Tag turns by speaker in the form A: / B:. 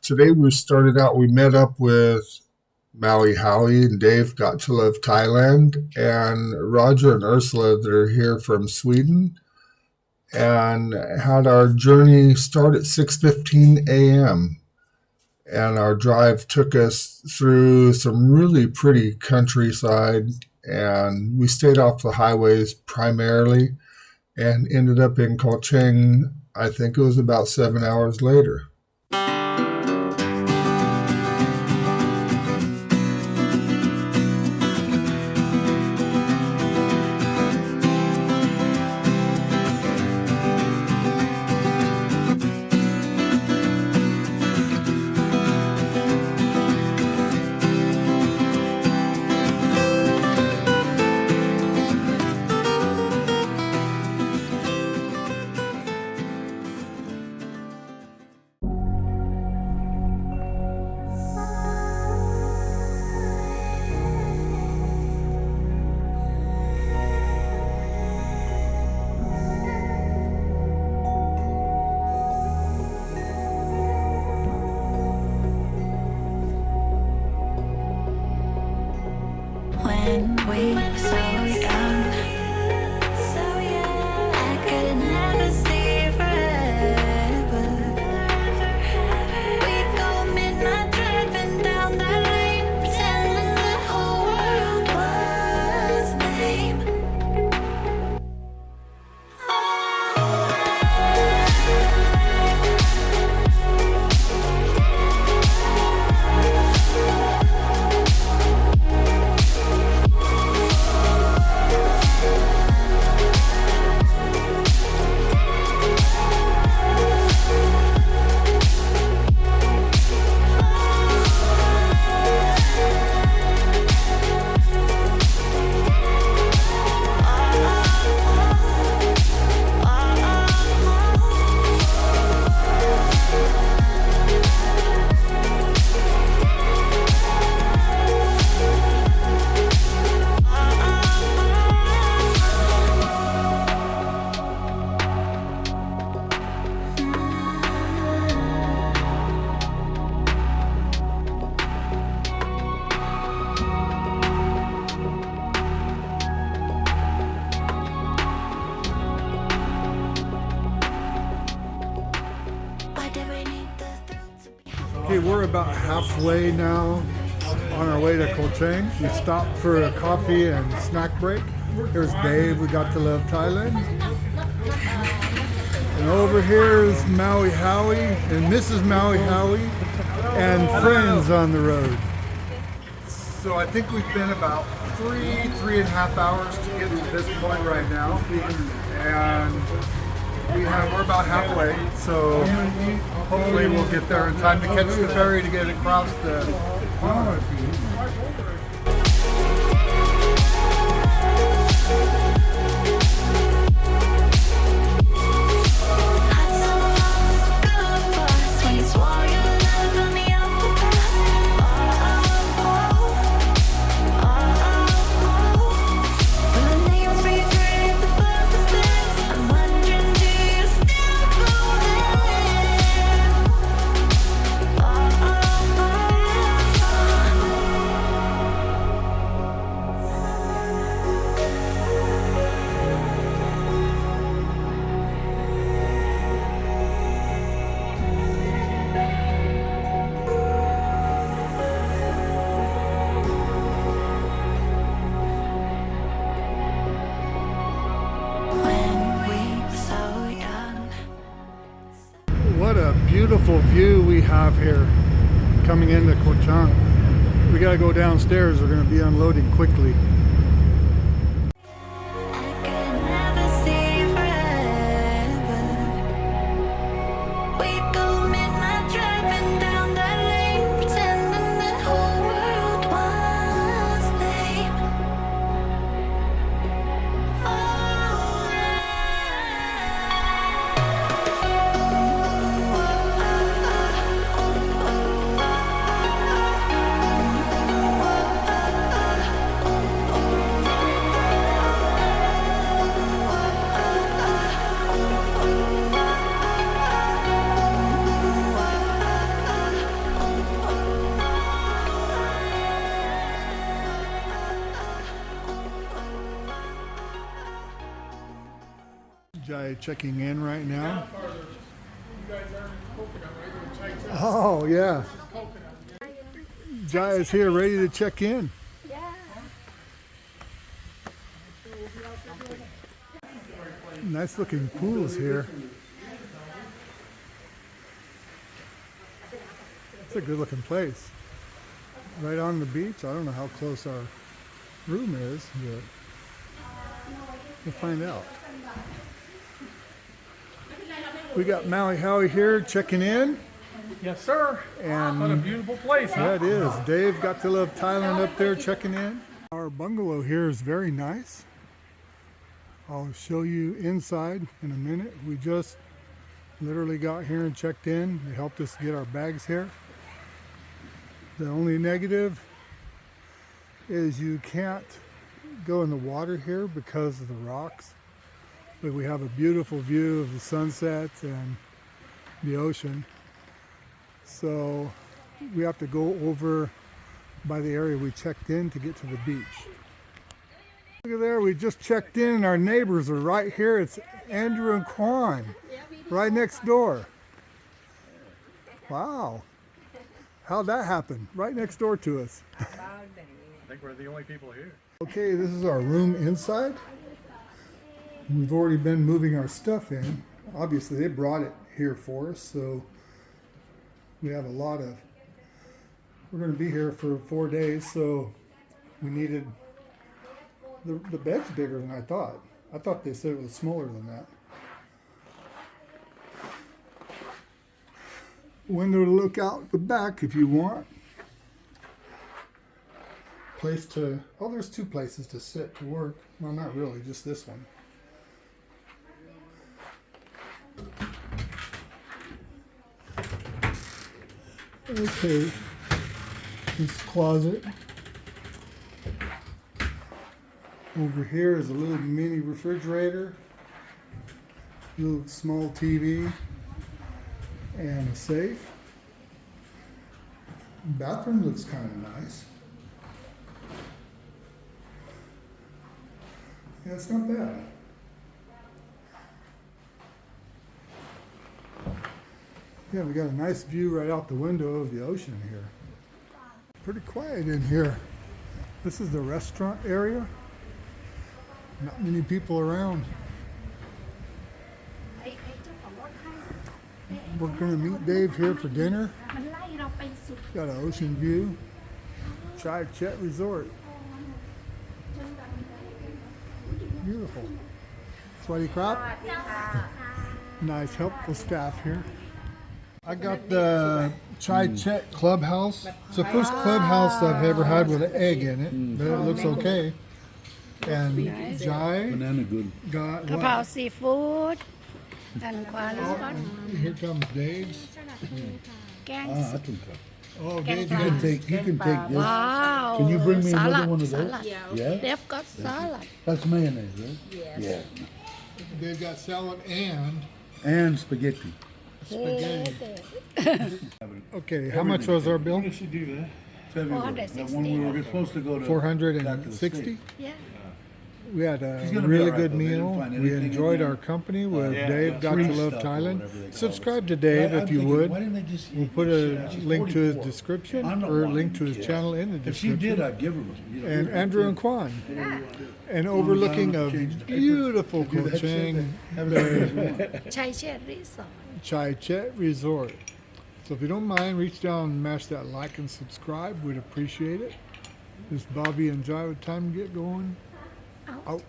A: today we started out, we met up with Maui Howie and Dave got to live Thailand, and Roger and Ursula that are here from Sweden, and had our journey start at 6:15 a.m. And our drive took us through some really pretty countryside, and we stayed off the highways primarily and ended up in Koh Chang. I think it was about 7 hours later.
B: When we were so young, I could never see forever. We'd go midnight driving down that lane, pretending the whole world was lame.
C: Okay, we're about halfway now on our way to Koh Chang. We stopped for a coffee and snack break. Here's Dave, we got to love Thailand. And over here is Maui Howie and Mrs. Maui Howie and friends on the road. So I think we've been about 3.5 hours to get to this point right now. And we're about halfway, so hopefully we'll get there in time to catch the ferry to get across the pond. What a beautiful view we have here coming into Koh Chang. We gotta go downstairs, we're gonna be unloading quickly. Jai checking in right now. Oh, yeah. Jai is here ready to check in. Nice looking pools here. It's a good looking place. Right on the beach. I don't know how close our room is, but we'll find out. We got Maui Howie here checking in.
D: Yes, sir.
C: And
D: What a beautiful place, huh?
C: yeah, it is. Dave got to love Thailand up there checking in. Our bungalow here is very nice. I'll show you inside in a minute. We just literally got here and checked in. They helped us get our bags here. The only negative is you can't go in the water here because of the rocks. But we have a beautiful view of the sunset and the ocean. So we have to go over by the area we checked in to get to the beach. Look at there, we just checked in and our neighbors are right here. It's Andrew and Quan, right next door. Wow. How'd that happen? Right next door to us.
D: I think we're the only people here.
C: Okay, this is our room inside. We've already been moving our stuff in. Obviously, they brought it here for us, so we have a lot of, we're going to be here for 4 days, so we needed, the bed's bigger than I thought. I thought they said it was smaller than that. Window to look out the back if you want. Place to, oh, there's 2 places to sit to work. Well, not really, just this one. Okay, this closet. Over here is a little mini refrigerator, little small TV, and a safe. Bathroom looks kind of nice. Yeah, it's not bad. Yeah, we got a nice view right out the window of the ocean here. Pretty quiet in here. This is the restaurant area. Not many people around. We're gonna meet Dave here for dinner. Got an ocean view. Chai Chet Resort. Beautiful. Sweaty crop. Nice, helpful staff here. I got the Chai Chet Clubhouse. It's the first clubhouse I've ever had with an egg in it, but it looks okay. And Jai
E: Banana good.
C: got
F: กะเพรา
C: what?
F: ซีฟู้ดand ควานก็
C: Here comes Dave's.
F: แกง
E: Ah, I can cut.
C: Oh,
F: Can
C: Dave,
E: You can take this.
F: ว้าว
E: Can you bring me
F: สลัด
E: another one of
F: ส
E: those?
F: ลัด
E: Yeah?
F: They've got salad
E: That's mayonnaise, right? Yeah.
C: They've got salad and
E: And spaghetti.
C: spaghetti. Okay, how much was our bill?
D: We should do that.
E: February. That one we were supposed to go to. back to the
C: 460.
E: States.
F: yeah
C: We had
E: She's
C: a
E: gonna be
C: really
E: all right,
C: good
E: though. They didn't
C: meal.
E: find
C: We
E: anything in
C: enjoyed
E: there.
C: our company with
D: Yeah,
C: Dave.
E: yeah,
C: Got
E: free
C: to love
E: stuff or
C: Thailand.
E: whatever they call
C: Subscribe
E: it.
C: to Dave
E: I'm
C: if you
E: thinking,
C: would.
E: Why didn't they just?
C: We'll put a
E: She's
C: link to his
E: 44.
C: description
E: I'm not
C: or
E: wanting
C: link to his
E: kids.
C: channel in the
E: If she
C: description.
E: did, I'd give her one. You know,
C: And
E: give her
C: Andrew
E: two.
C: and Quan. And overlooking a beautiful
E: Do
C: Koh
E: that shit,
C: Chang
E: have it as you want.
F: ชัยเชษรีสอร์ท
C: Chai Chet Resort. So if you don't mind, reach down and mash that like and subscribe. We'd appreciate it. This is Bobby and Jai with time to get going. Out.